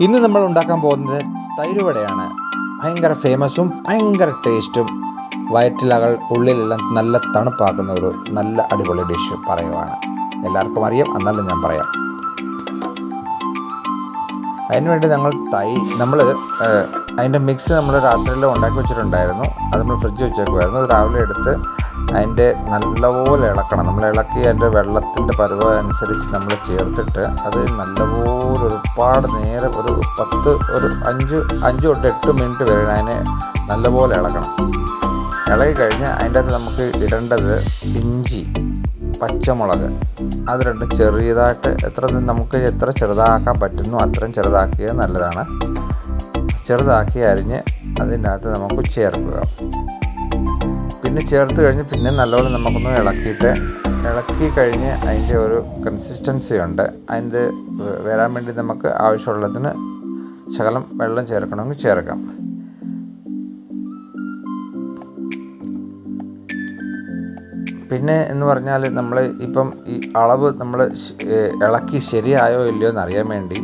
ഇന്ന് നമ്മൾ ഉണ്ടാക്കാൻ പോകുന്നത് തൈര് വടയാണ്. ഭയങ്കര ഫേമസും ഭയങ്കര ടേസ്റ്റും വയറ്റിലകൾ ഉള്ളിലെല്ലാം നല്ല തണുപ്പാക്കുന്ന ഒരു നല്ല അടിപൊളി ഡിഷ് പറയുവാണ്. എല്ലാവർക്കും അറിയാം, എന്നാലും ഞാൻ പറയാം. അതിനുവേണ്ടി നമ്മൾ അതിൻ്റെ മിക്സ് നമ്മൾ രാത്രിയിൽ ഉണ്ടാക്കി വെച്ചിട്ടുണ്ടായിരുന്നു. അത് നമ്മൾ ഫ്രിഡ്ജ് വെച്ചേക്കുമായിരുന്നു. അത് രാവിലെ എടുത്ത് അതിൻ്റെ നല്ലപോലെ ഇളക്കണം. നമ്മൾ ഇളക്കി അതിൻ്റെ വെള്ളത്തിൻ്റെ പരുവം അനുസരിച്ച് നമ്മൾ ചേർത്തിട്ട് അത് നല്ലപോലെ ഒരുപാട് നേരം ഒരു 5 തൊട്ട് 8 മിനിറ്റ് വരെ അതിനെ നല്ലപോലെ ഇളക്കണം. ഇളകി കഴിഞ്ഞ് അതിൻ്റെ അകത്ത് നമുക്ക് ഇടേണ്ടത് ഇഞ്ചി, പച്ചമുളക്, അത് രണ്ടും ചെറിയതായിട്ട് നമുക്ക് എത്ര ചെറുതാക്കാൻ പറ്റുന്നു അത്രയും ചെറുതാക്കിയത് നല്ലതാണ്. ചെറുതാക്കി അരിഞ്ഞ് അതിൻ്റെ അകത്ത് നമുക്ക് ചേർക്കുക. പിന്നെ ചേർത്ത് കഴിഞ്ഞ് പിന്നെ നല്ലപോലെ നമുക്കൊന്ന് ഇളക്കി കഴിഞ്ഞ് അതിൻ്റെ ഒരു കൺസിസ്റ്റൻസി ഉണ്ട്. അതിൻ്റെ വരാൻ വേണ്ടി നമുക്ക് ആവശ്യമുള്ളതിന് ശകലം വെള്ളം ചേർക്കണമെങ്കിൽ ചേർക്കാം. പിന്നെ എന്ന് പറഞ്ഞാൽ നമ്മൾ ഇപ്പം ഈ അളവ് നമ്മൾ ഇളക്കി ശരിയായോ ഇല്ലയോ എന്നറിയാൻ വേണ്ടി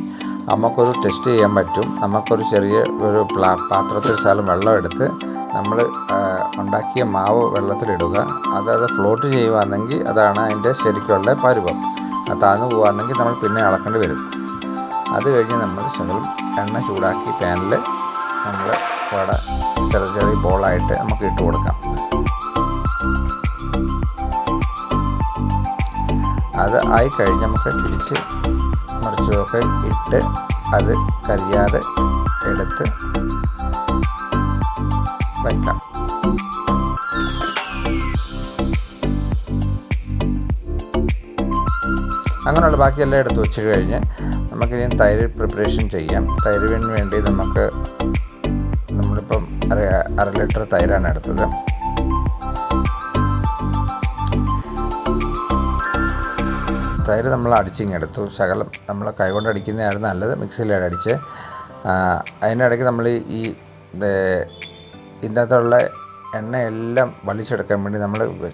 നമുക്കൊരു ടെസ്റ്റ് ചെയ്യാൻ പറ്റും. നമുക്കൊരു ചെറിയ ഒരു പാത്രത്തിൽ ശകലം വെള്ളം എടുത്ത് നമ്മൾ ഉണ്ടാക്കിയ മാവ് വെള്ളത്തിലിടുക. അത് ഫ്ലോട്ട് ചെയ്യുകയാണെങ്കിൽ അതാണ് അതിൻ്റെ ശരിക്കുള്ള പരുവം. അത് താഴ്ന്നു പോകുകയാണെങ്കിൽ നമ്മൾ പിന്നെ ഇളക്കേണ്ടി വരും. അത് കഴിഞ്ഞ് നമ്മൾ ശകലം എണ്ണ ചൂടാക്കി പാനിൽ നമ്മൾ വട ചെറിയ ബോളായിട്ട് നമുക്ക് ഇട്ട് കൊടുക്കാം. അത് ആയി കഴിഞ്ഞ് നമുക്ക് തിരിച്ച് മറിച്ചുമൊക്കെ ഇട്ട് അത് കരിയാതെ എടുത്ത് വയ്ക്കാം. അങ്ങനെയുള്ള ബാക്കിയെല്ലാം എടുത്ത് വെച്ച് കഴിഞ്ഞ് നമുക്കിനി തൈര് പ്രിപ്പറേഷൻ ചെയ്യാം. തൈരിന് വേണ്ടി നമ്മളിപ്പം 1/2 ലിറ്റർ തൈരാണ് എടുത്തത്. തൈര് നമ്മൾ അടിച്ചിങ്ങെടുത്തു. ശകലം നമ്മൾ കൈകൊണ്ട് അടിക്കുന്നതായിരുന്നു നല്ലത്. മിക്സിയിലാണ് അടിച്ച് അതിനിടയ്ക്ക് നമ്മൾ ഇതിൻ്റെ അകത്തുള്ള എണ്ണയെല്ലാം വലിച്ചെടുക്കാൻ വേണ്ടി നമ്മൾ അല്പം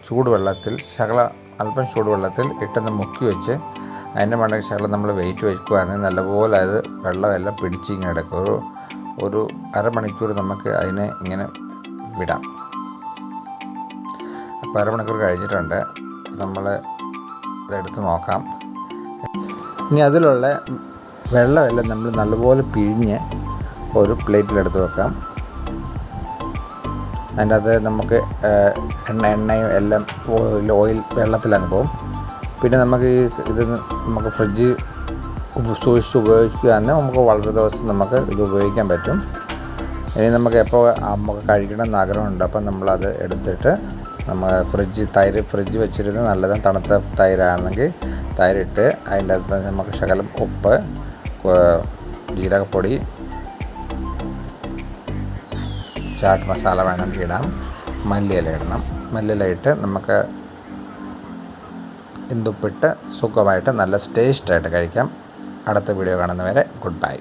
ചൂടുവെള്ളത്തിൽ ഇട്ടൊന്ന് മുക്കി വെച്ച് അതിൻ്റെ മണ്ടയ്ക്ക് ശകലം നമ്മൾ വെയിറ്റ് വയ്ക്കുകയാണെങ്കിൽ നല്ലപോലെ അത് വെള്ളമെല്ലാം പിടിച്ചിങ്ങനെ എടുക്കും. ഒരു അരമണിക്കൂർ നമുക്ക് അതിനെ ഇങ്ങനെ വിടാം. അപ്പോൾ അരമണിക്കൂർ കഴിഞ്ഞിട്ടുണ്ട്. നമ്മൾ ഇതെടുത്ത് നോക്കാം. ഇനി അതിലുള്ള വെള്ളമെല്ലാം നമ്മൾ നല്ലപോലെ പിഴിഞ്ഞ് ഒരു പ്ലേറ്റിലെടുത്ത് വെക്കാം. അതിൻ്റെ അത് നമുക്ക് എണ്ണയും എല്ലാം ഓയിൽ വെള്ളത്തിലങ്ങ് പോകും. പിന്നെ നമുക്ക് നമുക്ക് ഫ്രിഡ്ജ് സൂക്ഷിച്ച് ഉപയോഗിക്കുകയാണെങ്കിൽ നമുക്ക് വളരെ ദിവസം നമുക്ക് ഇത് ഉപയോഗിക്കാൻ പറ്റും. ഇനി നമുക്ക് കഴിക്കണമെന്ന് ആഗ്രഹമുണ്ട്. അപ്പം നമ്മളത് എടുത്തിട്ട് നമ്മൾ ഫ്രിഡ്ജ് വെച്ചിരുന്ന് നല്ലതും തണുത്ത തൈരാണെങ്കിൽ തൈരിട്ട് അതിൻ്റെ അകത്ത് നമുക്ക് ശകലം ഉപ്പ്, ജീരകപ്പൊടി, ചാട്ട് മസാല വേണമെങ്കിൽ ഇടാം, മല്ലിയില ഇടണം. മല്ലിയില ഇട്ട് നമുക്ക് എന്തുപ്പിട്ട് സുഖമായിട്ട് നല്ല ടേസ്റ്റായിട്ട് കഴിക്കാം. അടുത്ത വീഡിയോ കാണുന്നവരെ ഗുഡ് ബൈ.